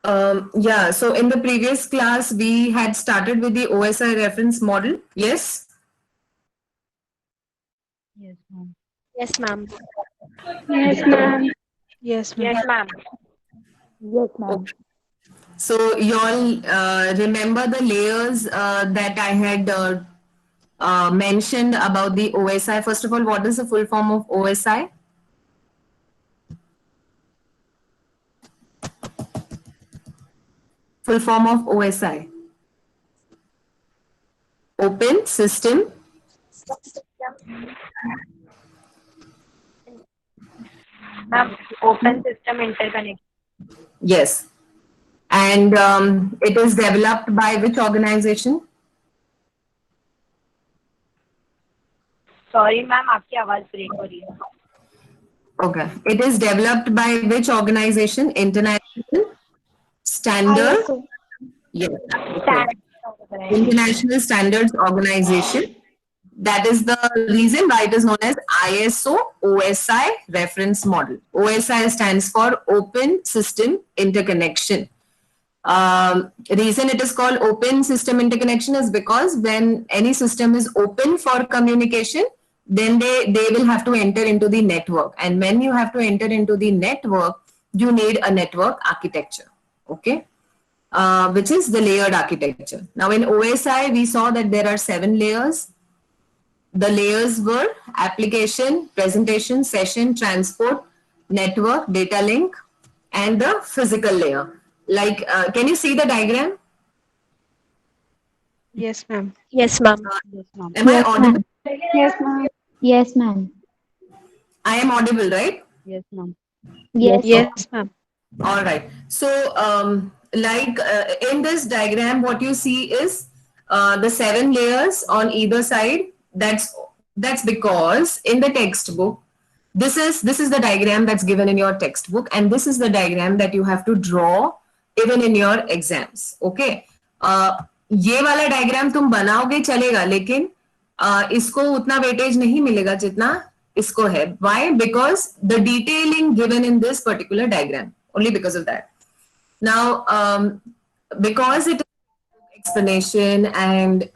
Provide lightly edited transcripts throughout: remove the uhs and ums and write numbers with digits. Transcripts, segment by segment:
Yeah, so in the previous class, we had started with the OSI reference model. Yes? Yes, ma'am. Yes, ma'am. Yes, ma'am. Yes, ma'am. Yes, ma'am. Yes, ma'am. So you all remember the layers that I had mentioned about the OSI. First of all, what is the full form of OSI? Full form of OSI. Open System. Ma'am, open system interconnection. Yes. And it is developed by which organization? Sorry, ma'am, आपकी आवाज break हो रही है. Okay. It is developed by which organization? International Standard? ISO. Yes. Okay. Stand. International Standards Organization. That is the reason why it is known as ISO OSI reference model. OSI stands for Open System Interconnection. Reason it is called open system interconnection is because when any system is open for communication, then they will have to enter into the network. And when you have to enter into the network, you need a network architecture. Okay. Which is the layered architecture. Now in OSI, we saw that there are 7 layers. The layers were application, presentation, session, transport, network, data link, and the physical layer. Like, can you see the diagram? Yes, ma'am. Yes, ma'am. Yes, ma'am. Am I Yes, audible? ma'am. Yes, ma'am. Yes, ma'am. I am audible, right? Yes, ma'am. Yes. Yes, ma'am. All right. So, like in this diagram, what you see is the 7 layers on either side. That's because in the textbook, this is the diagram that's given in your textbook, and this is the diagram that you have to draw even in your exams. Okay. ये वाला diagram तुम बनाओगे चलेगा, लेकिन इसको उतना weightage नहीं मिलेगा जितना इसको है. Why? Because the detailing given in this particular diagram. Only because of that. Now, because it is explanation and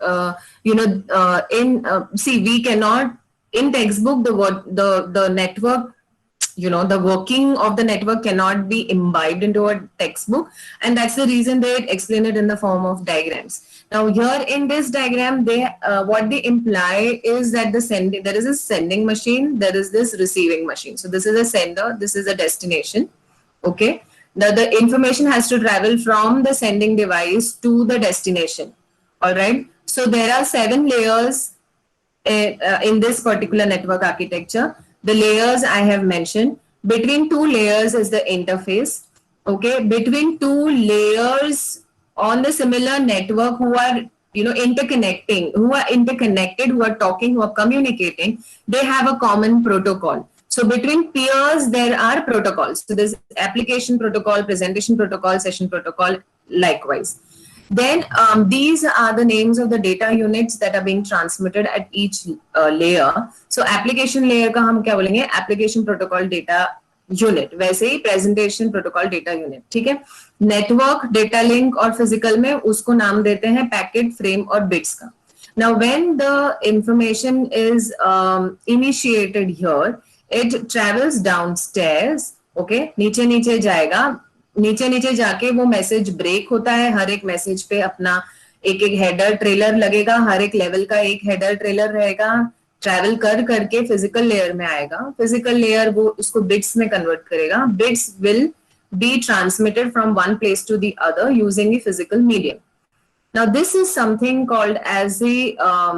see, we cannot in textbook the network, the working of the network cannot be imbibed into a textbook, and that's the reason they explain it in the form of diagrams. Now here in this diagram, they what they imply is that there is a sending machine, there is this receiving machine. So this is a sender, this is a destination. Okay. The information has to travel from the sending device to the destination. All right. So there are 7 layers in this particular network architecture. The layers I have mentioned. Between 2 layers is the interface. Okay. Between 2 layers on the similar network who are interconnected, who are talking, who are communicating, they have a common protocol. So between peers, there are protocols. So there's application protocol, presentation protocol, session protocol, likewise. Then these are the names of the data units that are being transmitted at each layer. So application layer का हम क्या बोलेंगे? Application protocol data unit. वैसे ही presentation protocol data unit. ठीक है? Network, data link और physical में उसको नाम देते हैं packet, frame और bits का. Now when the information is initiated here, it travels downstairs. Okay, नीचे नीचे जाएगा, नीचे नीचे जाके वो मैसेज ब्रेक होता है. हर एक मैसेज पे अपना एक एक हेडर ट्रेलर लगेगा, हर एक लेवल का एक हेडर ट्रेलर रहेगा. ट्रैवल कर करके फिजिकल लेयर में आएगा. फिजिकल लेयर वो उसको बिट्स में कन्वर्ट करेगा. Bits will be transmitted from one place to the other using the physical medium. Now this is something called as the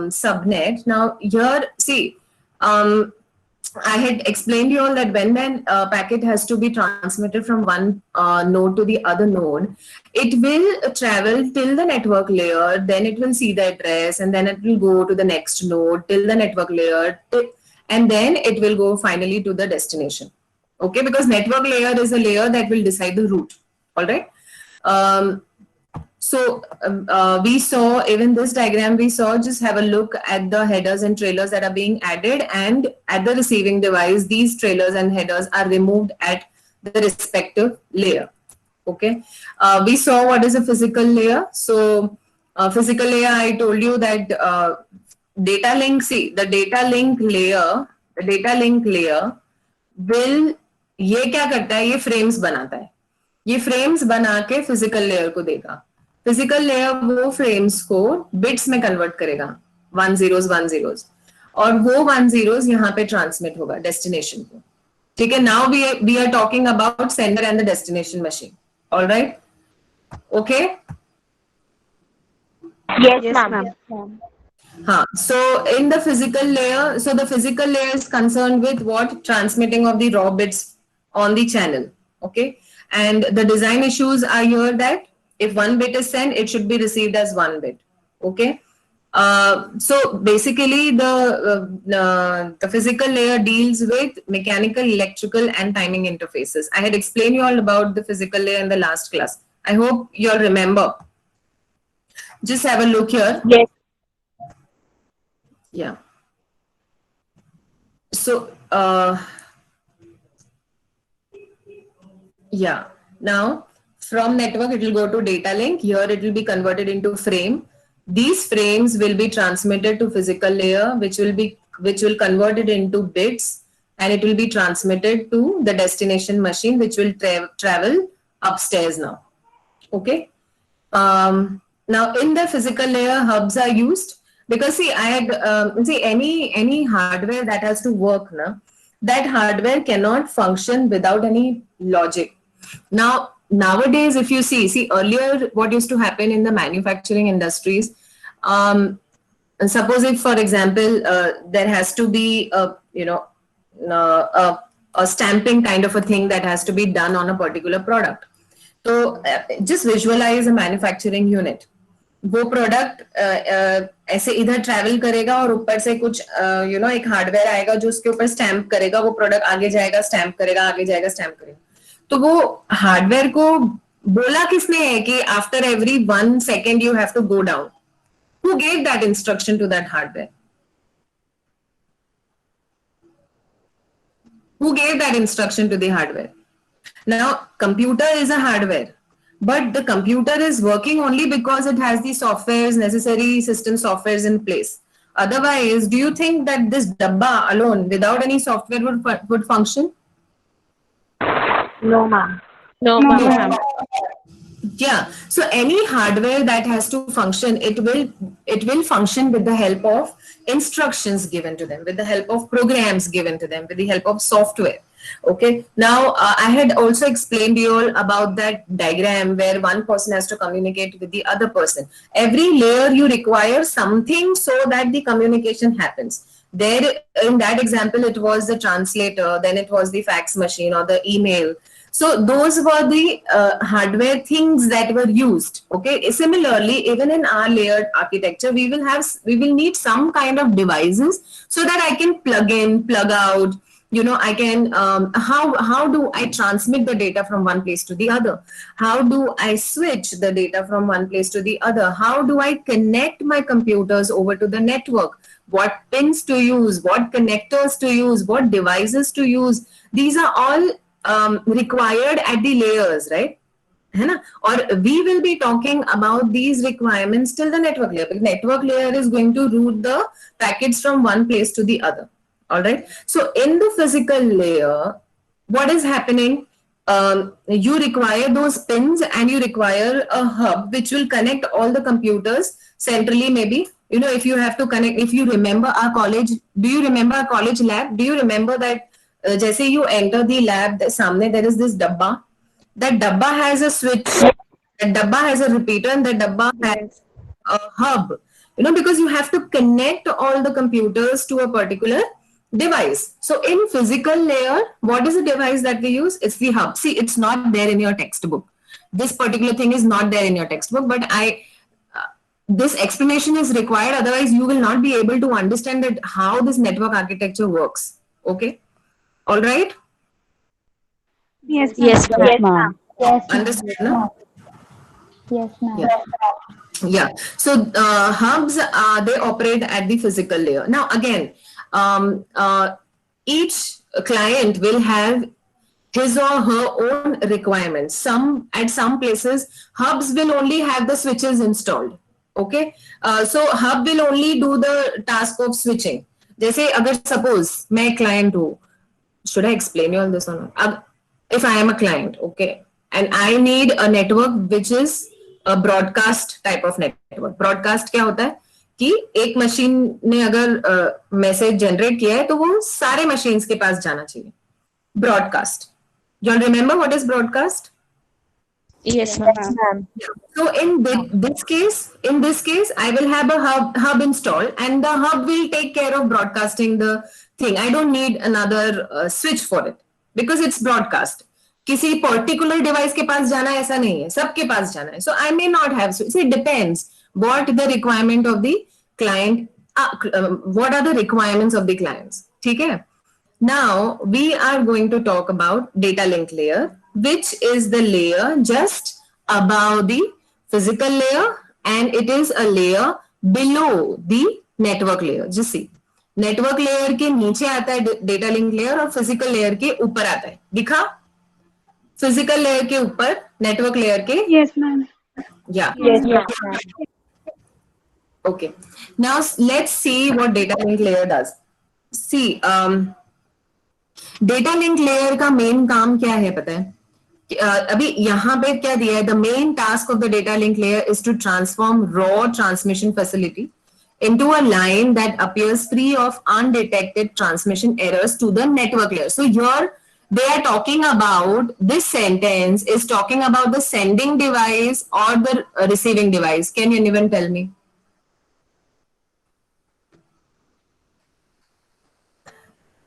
subnet. Now here, see, I had explained to you all that when a packet has to be transmitted from one node to the other node, it will travel till the network layer, then it will see the address, and then it will go to the next node till the network layer, and then it will go finally to the destination. Okay, because network layer is a layer that will decide the route. All right. So we saw, even this diagram we saw, just have a look at the headers and trailers that are being added, and at the receiving device, these trailers and headers are removed at the respective layer. Okay, we saw what is a physical layer. So physical layer, I told you that data link, see the data link layer will, ये क्या करता है, ये frames बनाता है, ये frames बना के physical layer को देगा. Physical layer वो frames को bits में convert करेगा, 1 zeros 1 zeros, और वो 1 zeros यहाँ पे transmit होगा destination को. ठीक है, now we are talking about sender and the destination machine. All right, okay. Yes, ma'am. So in the physical layer, so the physical layer is concerned with what? Transmitting of the raw bits on the channel. Okay, and the design issues are here that if one bit is sent, it should be received as one bit. Okay. So basically the physical layer deals with mechanical, electrical and timing interfaces. I had explained you all about the physical layer in the last class. I hope you all remember. Just have a look here. Yes. Yeah. So, yeah. Now, from network, it will go to data link. Here, it will be converted into frame. These frames will be transmitted to physical layer, which will convert it into bits, and it will be transmitted to the destination machine, which will travel upstairs now. Okay. Now, in the physical layer, hubs are used. Because see, I had see any hardware that has to work now, that hardware cannot function without any logic. Now nowadays, if you see earlier what used to happen in the manufacturing industries, suppose if for example there has to be a a stamping kind of a thing that has to be done on a particular product. So just visualize a manufacturing unit. वो product ऐसे इधर travel करेगा और ऊपर से कुछ एक hardware आएगा जो उसके ऊपर स्टैम्प करेगा, वो प्रोडक्ट आगे जाएगा, स्टैम्प करेगा, आगे जाएगा, स्टैम्प करेगा. तो वो हार्डवेयर को बोला किसने है कि after every 1 second you have to go down? Who gave that instruction to that hardware? Who gave that instruction to the hardware? Now, computer is a hardware. But the computer is working only because it has the softwares, necessary system softwares in place. Otherwise, do you think that this dabba alone, without any software, would function? No, ma'am. No, ma'am. Yeah. So any hardware that has to function, it will function with the help of instructions given to them, with the help of programs given to them, with the help of software. Okay. Now, I had also explained you all about that diagram where one person has to communicate with the other person. Every layer you require something so that the communication happens. There, in that example, it was the translator, then it was the fax machine or the email. So those were the hardware things that were used. Okay. Similarly, even in our layered architecture, we will need some kind of devices so that I can plug in, plug out. I can, how do I transmit the data from one place to the other? How do I switch the data from one place to the other? How do I connect my computers over to the network? What pins to use, what connectors to use, what devices to use? These are all required at the layers, right? Or we will be talking about these requirements till the network layer. The network layer is going to route the packets from one place to the other. All right. So in the physical layer, what is happening? You require those pins and you require a hub which will connect all the computers centrally. Maybe, if you have to connect, if you remember our college, do you remember our college lab? Do you remember that जैसे you enter the lab, सामने there is this dabba. That dabba has a switch, that dabba has a repeater, and that dabba has a hub. Because you have to connect all the computers to a particular device. So in physical layer, what is the device that we use? It's the hub. See, it's not there in your textbook. This particular thing is not there in your textbook, but this explanation is required. Otherwise, you will not be able to understand that how this network architecture works. Okay. All right. Yes, Yes, ma'am. yes, ma'am. Yes, ma'am. Understood, no? Yes, ma'am. Yeah. So hubs, they operate at the physical layer. Now, again, each client will have his or her own requirements. At some places, hubs will only have the switches installed. Okay, so hub will only do the task of switching. जैसे अगर suppose मैं client हूँ, should I explain you all this or not? If I am a client, okay, and I need a network which is a broadcast type of network. Broadcast क्या होता है कि एक machine ने अगर मैसेज जनरेट किया है तो वो सारे मशीन्स के पास जाना चाहिए. Broadcast. You all remember what is broadcast? Yes, ma'am. So in this case, I will have a hub installed, and the hub will take care of broadcasting the thing. I don't need another switch for it because it's broadcast. किसी particular device के पास जाना ऐसा नहीं है, सबके पास जाना है. So I may not have switch. So it depends what the requirement of the client. What are the requirements of the clients? ठीक है. Now we are going to talk about data link layer, which is the layer just above the physical layer, and it is a layer below the network layer. Just see, network layer के नीचे आता है data link layer और physical layer के ऊपर आता है. दिखा? Physical layer के ऊपर network layer के. Yes, ma'am. Yeah. Yes, ma'am. Okay. Now let's see what data link layer does. See, data link layer का मेन काम क्या है पता है? अभी यहाँ पे क्या दिया है? The main task of the data link layer is to transform raw transmission facility into a line that appears free of undetected transmission errors to the network layer. So here they are talking about, this sentence is talking about the sending device or the receiving device. Can anyone tell me?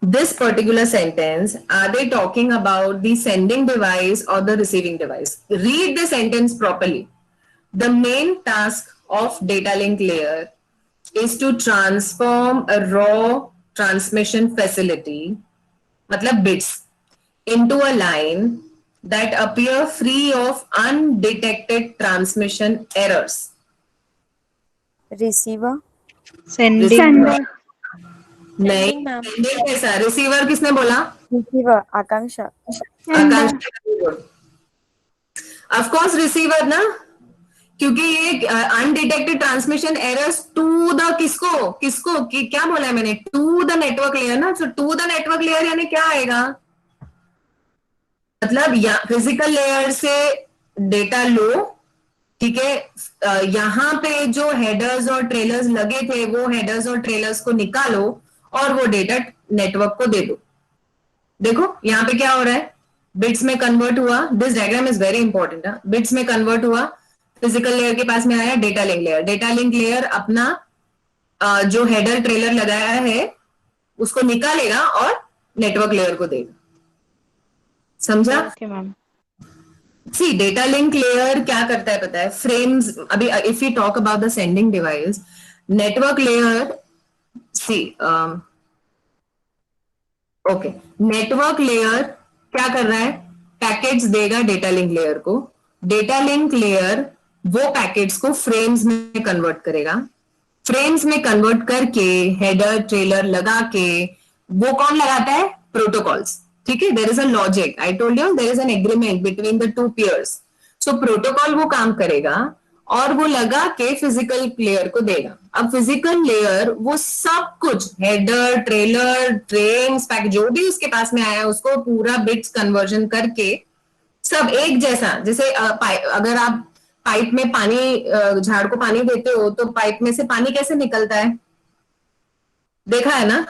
This particular sentence, are they talking about the sending device or the receiving device? Read the sentence properly. The main task of data link layer is to transform a raw transmission facility, matlab bits, into a line that appear free of undetected transmission errors. Receiver. Sender. नहीं, sending कैसा? Receiver किसने बोला? Receiver. Akanksha. Akanksha. Of course receiver ना, क्योंकि ये undetected transmission errors to the किसको क्या बोला है मैंने? टू द नेटवर्क लेयर ना. सो टू द नेटवर्क लेयर यानी क्या आएगा? मतलब फिजिकल लेयर से डेटा लो, ठीक है, यहाँ पे जो हेडर्स और ट्रेलर्स लगे थे वो हेडर्स और ट्रेलर्स को निकालो और वो डेटा नेटवर्क को दे दो. देखो यहाँ पे क्या हो रहा है? बिट्स में कन्वर्ट हुआ. This diagram is very important. Bits में कन्वर्ट हुआ, फिजिकल लेयर के पास में आया data link layer. Data link layer अपना जो हेडर ट्रेलर लगाया है उसको निकालेगा और नेटवर्क लेयर को देगा. समझा? Okay, ma'am. See data link layer क्या करता है पता है? फ्रेम्स. अभी if you talk about the sending device, network layer, see okay, network layer क्या कर रहा है? पैकेट्स देगा डेटा लिंक लेयर को. डेटा लिंक लेयर वो पैकेट्स को फ्रेम्स में कन्वर्ट करेगा. फ्रेम्स में कन्वर्ट करके हेडर ट्रेलर लगा के, वो कौन लगाता है? प्रोटोकॉल्स. ठीक है, there is a logic. I told you there is an agreement between the two pairs. So protocol वो काम करेगा और वो लगा के फिजिकल लेयर को देगा. अब फिजिकल लेयर वो सब कुछ हेडर ट्रेलर ट्रेन पैक जो भी उसके पास में आया उसको पूरा बिट्स कन्वर्जन करके सब एक जैसा. जैसे अगर आप पाइप में पानी, झाड़ को पानी देते हो तो पाइप में से पानी कैसे निकलता है? देखा है ना?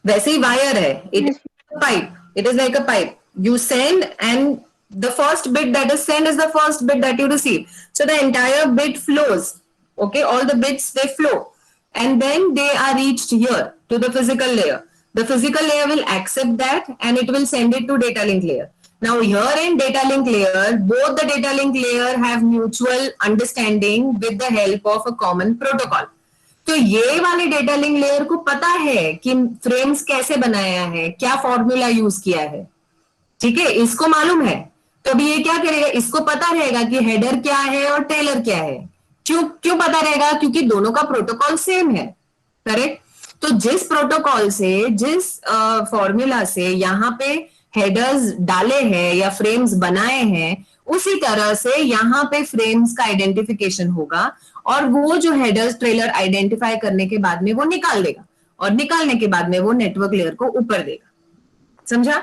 वैसे ही वायर है. It is pipe. It is like a pipe. You send and the first bit that is sent is the first bit that you receive. So the entire bit flows. Okay, all the bits they flow. And then they are reached here to the physical layer. The physical layer will accept that and it will send it to data link layer. Now here in data link layer, both the data link layer have mutual understanding with the help of a common protocol. तो ये वाले data link layer को पता है कि frames कैसे बनाया है, क्या फॉर्मूला यूज किया है. ठीक है, इसको मालूम है. तो अभी ये क्या करेगा? इसको पता रहेगा कि हेडर क्या है और ट्रेलर क्या है. क्यों पता रहेगा? क्योंकि दोनों का प्रोटोकॉल सेम है. करेक्ट. तो जिस प्रोटोकॉल से, जिस फॉर्मूला से यहाँ पे हेडर्स डाले हैं या फ्रेम्स बनाए हैं, उसी तरह से यहाँ पे फ्रेम्स का आइडेंटिफिकेशन होगा और वो जो हेडर्स ट्रेलर आइडेंटिफाई करने के बाद में वो निकाल देगा और निकालने के बाद में वो नेटवर्क लेयर को ऊपर देगा. समझा?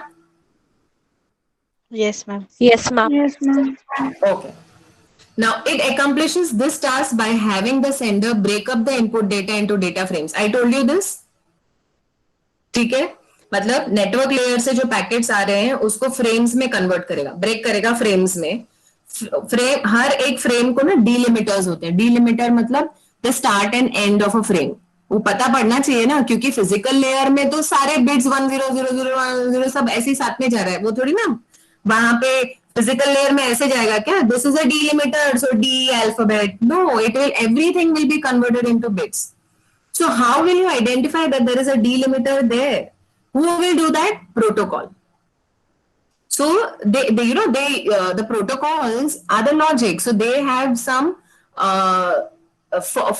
Yes, ma'am. Yes, ma'am. Yes, ma'am. Okay. Now it accomplishes this task by having the sender break up the input data into data frames. I told you this. ठीक है, मतलब नेटवर्क लेयर से जो packets आ रहे हैं उसको frames में convert करेगा, ब्रेक करेगा फ्रेम्स में. फ्रेम, हर एक फ्रेम को ना डीलिमिटर्स होते हैं. डीलिमिटर मतलब the start and end of a frame. वो पता पड़ना चाहिए ना, क्योंकि फिजिकल लेयर में तो सारे बिट्स 100010 सब ऐसे ही साथ में जा रहा है, वो थोड़ी ना वहां पे फिजिकल लेयर में ऐसे जाएगा क्या, this is a delimiter so D alphabet. No, it will, everything will be converted into bits. So how will you identify that there is a delimiter there? Who will do that? Protocol. So the protocols are the logic. So they have some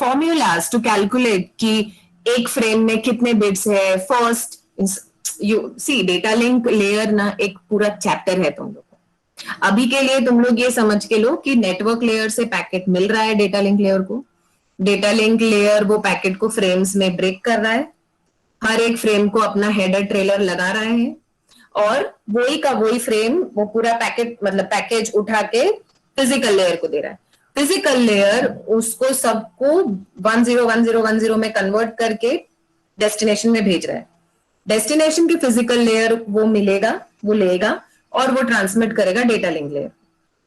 formulas to calculate कि एक frame में कितने bits है. First you see data link layer ना एक पूरा chapter है तुम लोग को. अभी के लिए तुम लोग ये समझ के लो कि नेटवर्क लेयर से पैकेट मिल रहा है डेटा लिंक लेयर को. डेटा लिंक लेयर वो पैकेट को फ्रेम्स में ब्रेक कर रहा है, हर एक फ्रेम को अपना हेडर ट्रेलर लगा रहा है और वही का वही फ्रेम वो पूरा पैकेट मतलब पैकेज उठा के फिजिकल लेयर को दे रहा है. फिजिकल लेयर उसको सबको 101010 में कन्वर्ट करके डेस्टिनेशन में भेज रहा है. डेस्टिनेशन की फिजिकल लेयर वो मिलेगा, वो लेगा और वो ट्रांसमिट करेगा data link layer.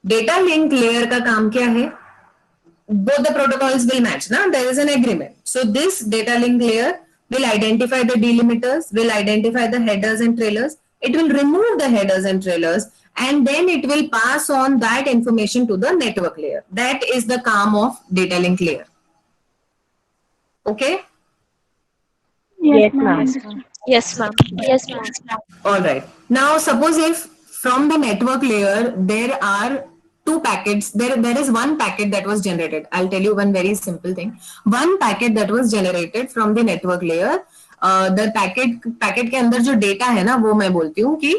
Data link layer का काम क्या है? Both the protocols will match. Now there is an agreement. So this data link layer will identify the delimiters, will identify the headers and trailers. It will remove the headers and trailers, and then it will pass on that information to the network layer. That is the calm of data link layer. Okay. Yes, ma'am. Yes, ma'am. Yes, ma'am. All right. Now suppose if from the network layer there are two packets, there is one packet that was generated. I'll tell you one very simple thing. One packet that was generated from the network layer. The packet के अंदर जो data है ना वो मैं बोलती हूँ कि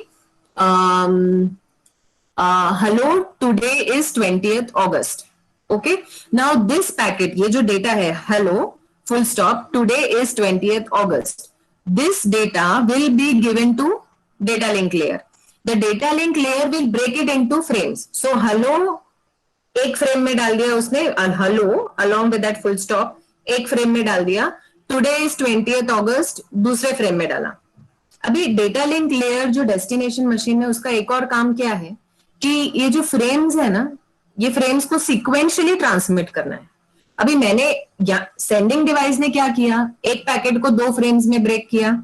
hello, today is 20th August. Okay. Now this packet, ये जो data है hello full stop, today is 20th August. This data will be given to data link layer. The data link layer will break it into frames. So hello एक frame में डाल दिया उसने, hello along with that full stop एक frame में डाल दिया. Today is 20th August दूसरे फ्रेम में डाला. अभी डेटा लिंक लेयर जो डेस्टिनेशन मशीन है उसका एक और काम क्या है कि ये जो फ्रेम्स है ना, ये फ्रेम्स को सिक्वेंशियली ट्रांसमिट करना है. अभी मैंने सेंडिंग डिवाइस ने क्या किया, एक पैकेट को दो फ्रेम्स में ब्रेक किया.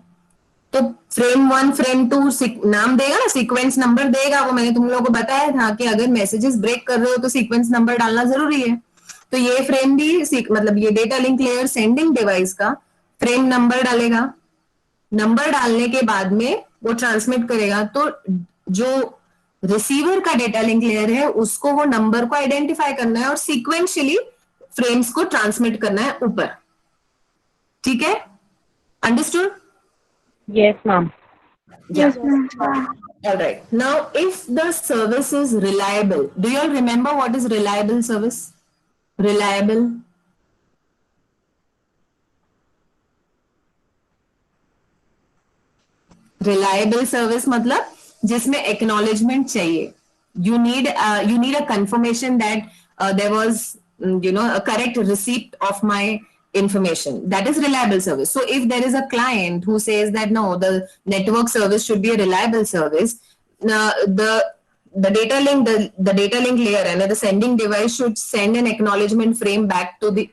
तो फ्रेम 1 फ्रेम 2 नाम देगा ना, सीक्वेंस नंबर देगा. वो मैंने तुम लोगों को बताया था कि अगर मैसेजेस ब्रेक कर रहे हो तो सीक्वेंस नंबर डालना जरूरी है. तो ये फ्रेम भी मतलब ये data link layer sending device का फ्रेम नंबर डालेगा. नंबर डालने के बाद में वो ट्रांसमिट करेगा. तो जो रिसीवर का डेटा लिंक लेयर है उसको वो नंबर को आइडेंटिफाई करना है और सीक्वेंशियली फ्रेम्स को ट्रांसमिट करना है ऊपर. ठीक है? Understood? Yes, ma'am. Yes, ma'am. All right. Now, if the service is reliable, do you all remember what is reliable service? Reliable. Reliable service मतलब जिसमें acknowledgement चाहिए. You need a confirmation that there was a correct receipt of my information. That is reliable service. So if there is a client who says that no, the network service should be a reliable service, the data link layer and the sending device should send an acknowledgement frame back to the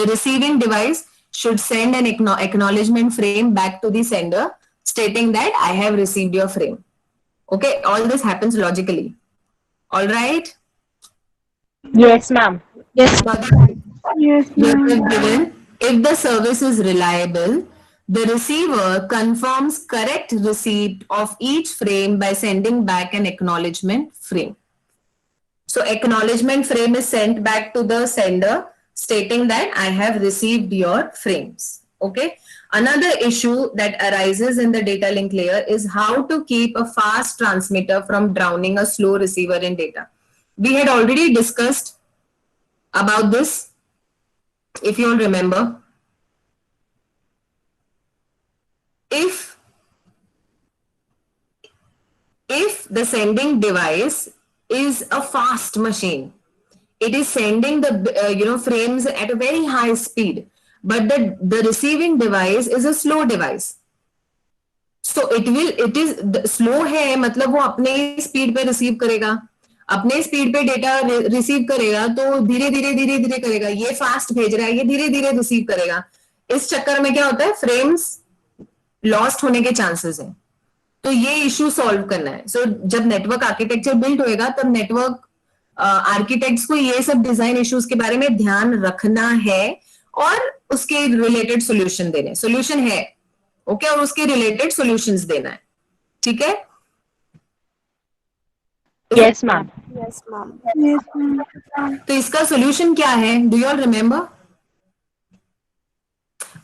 receiving device should send an acknowledgement frame back to the sender stating that I have received your frame. Okay, all this happens logically. All right. Yes, ma'am. Yes, ma'am. Yes, ma'am. Given, if the service is reliable, the receiver confirms correct receipt of each frame by sending back an acknowledgement frame. So acknowledgement frame is sent back to the sender stating that I have received your frames. Okay. Another issue that arises in the data link layer is how to keep a fast transmitter from drowning a slow receiver in data. We had already discussed about this, if you all remember. If the sending device is a fast machine, it is sending the frames at a very high speed, but the receiving device is a slow device. So it is slow है, मतलब वो अपने speed पे receive करेगा, अपने speed पे data receive करेगा, तो धीरे धीरे करेगा. ये फास्ट भेज रहा है, ये धीरे धीरे रिसीव करेगा. इस चक्कर में क्या होता है, फ्रेम्स लॉस्ट होने के चांसेस हैं. तो ये इश्यू सॉल्व करना है. सो जब नेटवर्क आर्किटेक्चर बिल्ड होएगा, तब नेटवर्क आर्किटेक्ट्स को ये सब डिजाइन इश्यूज के बारे में ध्यान रखना है और उसके रिलेटेड सोल्यूशन देने. सोल्यूशन है, ओके, और उसके रिलेटेड सॉल्यूशंस देना है. ठीक है. Yes, ma'am. Yes, ma'am. तो इसका सॉल्यूशन क्या है? Do you all remember?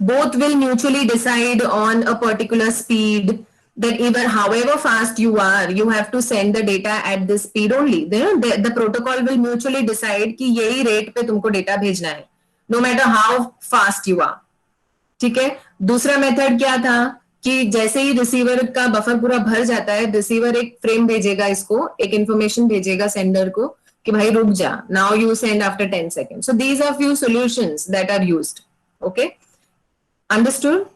Both will mutually decide on a particular speed, that even however fast you are, you have to send the data at this speed only. The protocol will mutually decide कि यही rate पे तुमको data भेजना है, no matter how fast you are. ठीक है. दूसरा method क्या था कि जैसे ही रिसीवर का बफर पूरा भर जाता है, रिसीवर एक फ्रेम भेजेगा, इसको एक इंफॉर्मेशन भेजेगा सेंडर को कि भाई रुक जा, now you send after 10 seconds. So these are few solutions that are used. Okay, understood?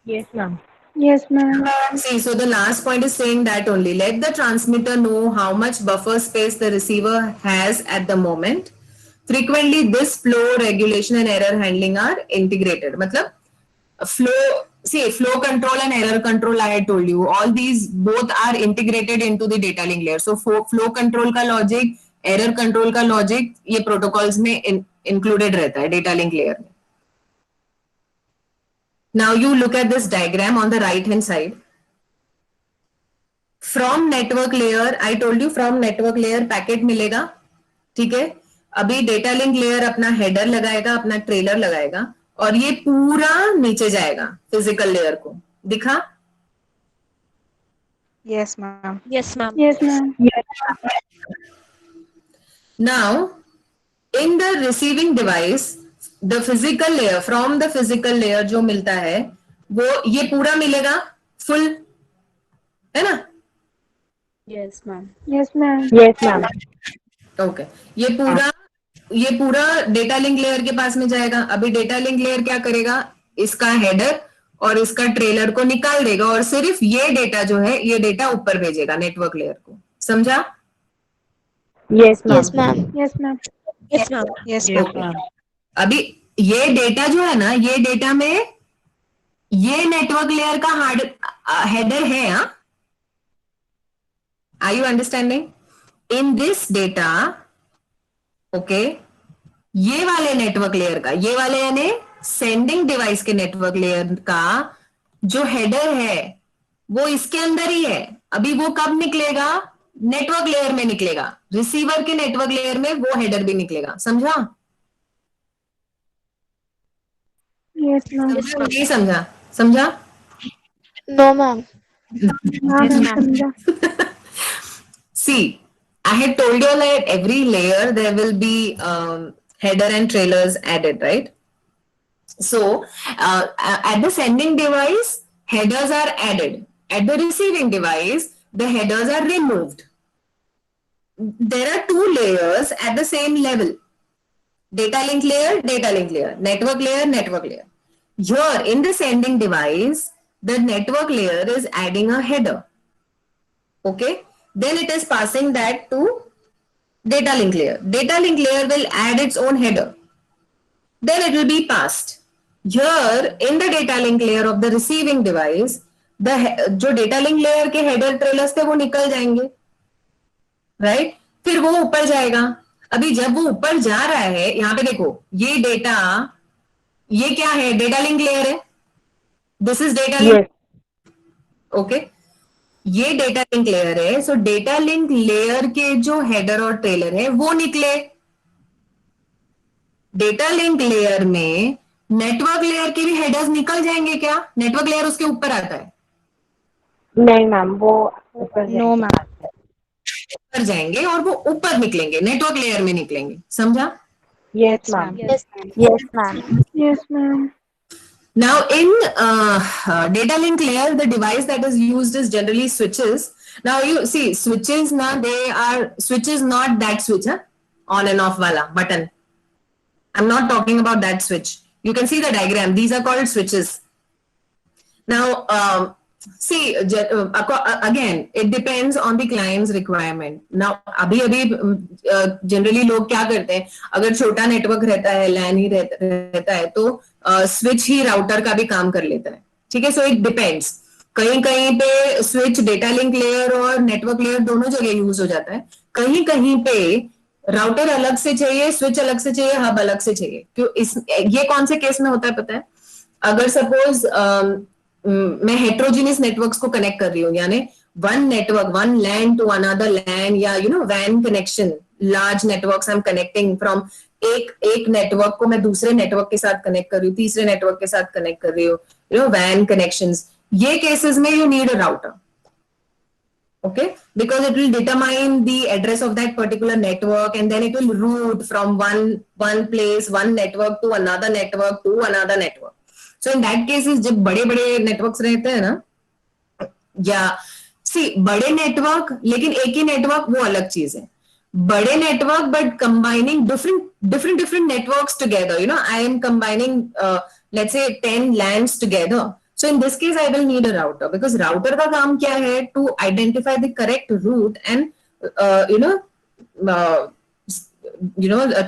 Yes, ma'am. Yes, ma'am. See, so the last point is saying that only let the transmitter know how much buffer space the receiver has at the moment. Frequently, this flow regulation and error handling are integrated. मतलब flow control and error control, I had told you, all these both are integrated into the data link layer. So flow control का logic, error control का logic, ये protocols में included रहता है data link layer में. Now you look at this diagram on the right hand side. From network layer, I told you from network layer packet मिलेगा. ठीक है. अभी डेटा लिंक लेयर अपना हेडर लगाएगा, अपना ट्रेलर लगाएगा, और ये पूरा नीचे जाएगा फिजिकल लेयर को. दिखा? Yes, ma'am. Yes, ma'am. Yes, ma'am. Now, in the receiving device, the physical layer, from the physical layer जो मिलता है, वो ये पूरा मिलेगा फुल, है ना? Yes, ma'am. Yes, ma'am. Yes, ma'am. Okay. ये पूरा डेटा लिंक लेयर के पास में जाएगा. अभी डेटा लिंक लेयर क्या करेगा, इसका हेडर और इसका ट्रेलर को निकाल देगा और सिर्फ ये डेटा जो है, ये डेटा ऊपर भेजेगा नेटवर्क लेयर को. समझा? Yes, ma'am. Yes, ma'am. Yes, ma'am. Yes, ma'am. Yes, Yes, ma'am. ma'am. अभी ये डेटा जो है ना, ये डेटा में ये नेटवर्क लेयर का हेडर है. हाँ, are you understanding? In this data, okay, ये वाले नेटवर्क लेयर का, ये वाले यानी सेंडिंग डिवाइस के नेटवर्क लेयर का जो हेडर है, वो इसके अंदर ही है. अभी वो कब निकलेगा? नेटवर्क लेयर में निकलेगा. रिसीवर के नेटवर्क लेयर में वो हेडर भी निकलेगा. समझा? Yes, ma'am. नहीं समझा? समझा? No, ma'am. Ma'am. See, I had told you that every layer there will be header and trailers added, right? So at the sending device, headers are added. At the receiving device, the headers are removed. There are two layers at the same level. Data link layer, network layer. Here in the sending device, the network layer is adding a header. Okay. Then it is passing that to data link layer. Data link layer will add its own header. Then it will be passed. Here in the data link layer of the receiving device, जो data link layer के header trailers थे वो निकल जाएंगे, right? फिर वो ऊपर जाएगा. अभी जब वो ऊपर जा रहा है, यहाँ पे देखो, ये डेटा, ये क्या है? डेटा लिंक लेयर है. This is data link. Okay, ये डेटा लिंक लेयर है. सो डेटा लिंक लेयर के जो हेडर और ट्रेलर है वो निकले. डेटा लिंक लेयर में नेटवर्क लेयर के भी हेडर्स निकल जाएंगे क्या? नेटवर्क लेयर उसके ऊपर आता है। नहीं मैम, वो ऊपर नो मैम। ऊपर जाएंगे और वो ऊपर निकलेंगे, नेटवर्क लेयर में निकलेंगे, समझा? Yes ma'am. Yes. Yes ma'am. Yes, ma'am. Now in data link layer, the device that is used is generally switches. Now you see switches now, they are switches, not that switch, huh? On and off wala button. I'm not talking about that switch. You can see the diagram. These are called switches. Now, see, again, it depends on the client's requirement. Now, अभी generally लोग क्या करते हैं, अगर छोटा network रहता है, LAN ही रहता है, तो स्विच ही राउटर का भी काम कर लेता है, ठीक है? So it depends. कहीं कहीं पे स्विच डेटा लिंक लेयर और नेटवर्क लेयर दोनों जगह यूज हो जाता है. कहीं कहीं पे राउटर अलग से चाहिए, स्विच अलग से चाहिए, हब अलग से चाहिए. क्यों? ये कौन से केस में होता है पता है? अगर सपोज मैं हेट्रोजीनियस नेटवर्क्स को कनेक्ट कर रही हूँ, यानी one network, one LAN to another LAN, या वैन connection, large networks I am connecting from एक नेटवर्क को मैं दूसरे नेटवर्क के साथ कनेक्ट कर रही हूँ, तीसरे नेटवर्क के साथ कनेक्ट कर रही हूँ, वैन कनेक्शंस. ये केसेस में you need a router. Okay, because it will determine the address of that particular network, and then it will route from one place, one network to another network to another network. So in that cases, जब बड़े-बड़े networks रहते हैं ना, या see बड़े network लेकिन एक ही network वो अलग चीज है. बड़े network but combining different networks together. I am combining let's say 10 LANs together. So in this case, I will need a router, because router का काम क्या है? To identify the correct route and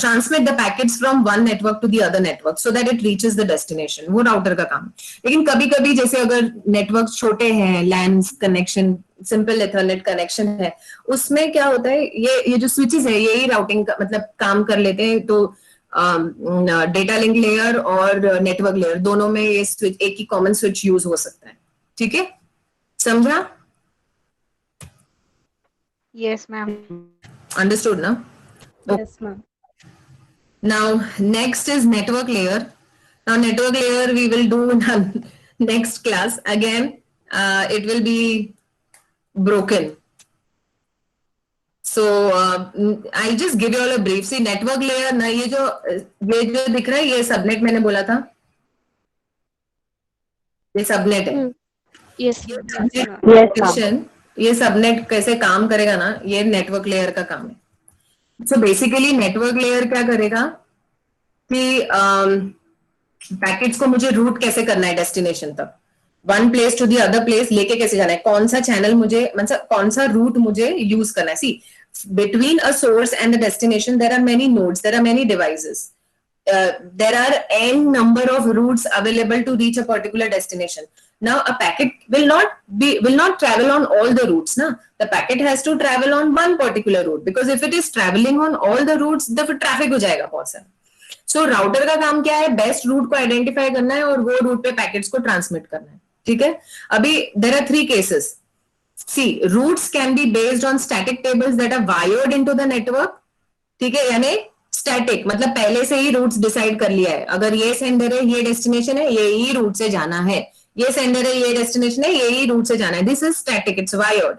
transmit the packets from one network to the other network so that it reaches the destination. वो router का काम. लेकिन कभी-कभी जैसे अगर networks छोटे हैं, LANs connection, simple Ethernet connection है, उसमें क्या होता है? ये जो switches है, यही routing का मतलब काम कर लेते हैं. तो डेटा लिंक लेयर और नेटवर्क लेयर दोनों में ये स्विच, एक ही कॉमन स्विच यूज हो सकता है. ठीक है, समझा? Yes, ma'am. अंडरस्टूड ना? Yes, ma'am. Now next is network layer. Now network layer we will do in next class. Again it will be broken. So I'll just give you all a brief. See, network layer ना, ये जो दिख रहा है, ये subnet मैंने बोला था, ये सबनेट है. Yes. ये सबनेट कैसे काम करेगा ना, ये नेटवर्क लेयर का काम है. सो बेसिकली नेटवर्क लेयर क्या करेगा कि पैकेट्स को मुझे रूट कैसे करना है डेस्टिनेशन तक, one place to the other place लेके कैसे जाना है, कौन सा चैनल मुझे, मतलब कौन सा रूट मुझे यूज करना है. सी, between a source and the destination there are many nodes, there are many devices, there are n number of routes available to reach a particular destination. Now a packet will not travel on all the routes na. The packet has to travel on one particular route, because if it is traveling on all the routes the traffic हो जाएगा बहुत सारा. So router का काम क्या है? Best route को identify करना है और वो रूट पे पैकेट्स को ट्रांसमिट करना है. ठीक है, अभी there are 3 cases. See, routes can be based on static tables that are wired into the network. ठीक है, यानी static मतलब पहले से ही routes decide कर लिया है, अगर ये sender है, ये destination है, यही route से जाना है, ये sender है, ये destination है, यही route से जाना है. This is static, it's wired.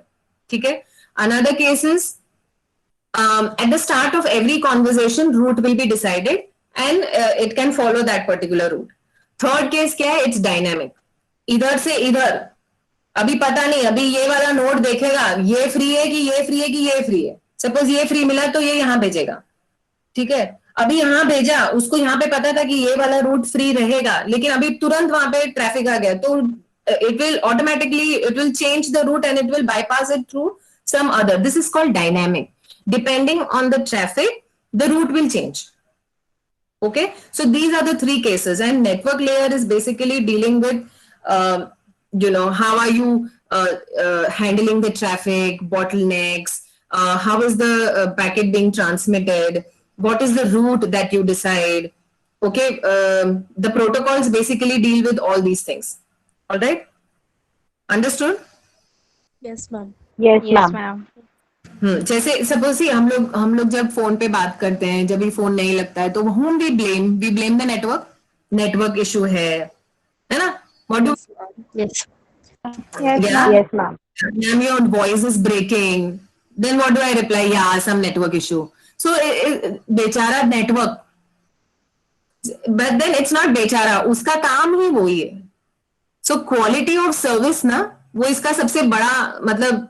ठीक है. Another case is at the start of every conversation route will be decided and it can follow that particular route. Third case क्या है? It's dynamic. इधर से इधर अभी पता नहीं, अभी ये वाला नोड देखेगा ये फ्री है कि ये फ्री है कि ये फ्री है. सपोज ये फ्री मिला तो ये यहाँ भेजेगा. ठीक है, अभी यहाँ भेजा, उसको यहाँ पे पता था कि ये वाला रूट फ्री रहेगा, लेकिन अभी तुरंत वहां पे ट्रैफिक आ गया, तो it will automatically, it will change the route and it will bypass it through some other. This is called dynamic. Depending on the traffic, the route will change. Okay, so these are the 3 cases, and network layer is basically dealing with how are you handling the traffic, bottlenecks, how is the packet being transmitted, what is the route that you decide. Okay, the protocols basically deal with all these things. All right, understood? Yes, ma'am. Yes, Yes, ma'am. ma'am. जैसे suppose हम लोग जब phone पे बात करते हैं, जब भी फोन नहीं लगता है, तो whom we blame the network issue है ना? What do Yes. Yes, yeah, ma'am. Yes, ma'am. ma'am, your voice is breaking. Then what do I reply? Yeah, some network issue. So बेचारा network, but then it's not बेचारा, उसका काम ही वही है. So quality of service ना, वो इसका सबसे बड़ा मतलब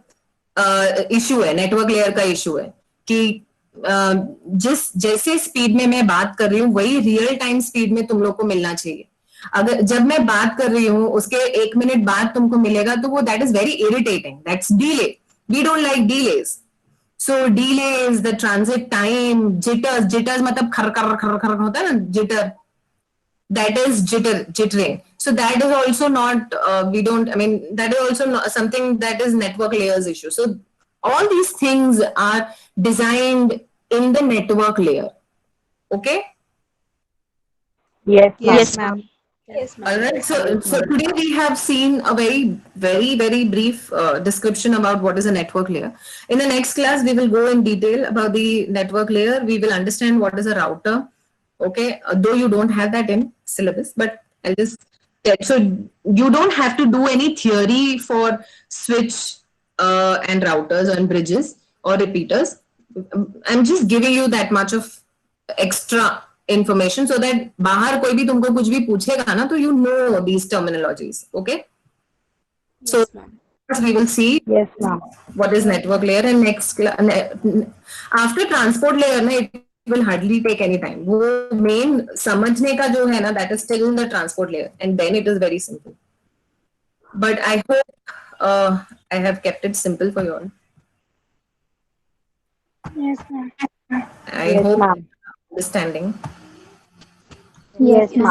इशू है, नेटवर्क लेयर का इशू है कि जैसे स्पीड में मैं बात कर रही हूँ वही रियल टाइम स्पीड में तुम लोग को मिलना चाहिए. अगर जब मैं बात कर रही हूँ उसके 1 मिनट बाद तुमको मिलेगा तो वो that is very irritating, that's delay. We don't like delays. So delays, the transit time, jitters मतलब खर खर खर खर होता है ना, jitter, that is jittering. So that is also not that is also not something that is network layers issue. So all these things are designed in the network layer. Okay. Yes, ma'am. Yes, ma'am. Yes, ma'am. All right. So today we have seen a very brief description about what is a network layer. In the next class, we will go in detail about the network layer. We will understand what is a router. Okay, though you don't have that in syllabus, but I'll just tell. So you don't have to do any theory for switch and routers and bridges or repeaters. I'm just giving you that much of extra information so that बाहर कोई भी तुमको कुछ भी पूछेगा ना, तो you know these terminologies. Okay, so Yes, ma'am. we will see Yes, ma'am. what is network layer, and next after transport layer na, it will hardly take any time. वो main समझने का जो है ना, that is still in the transport layer, and then it is very simple. But I hope I have kept it simple for you all. Yes, ma'am. I Yes, hope ma'am. understanding. Yes, ma'am.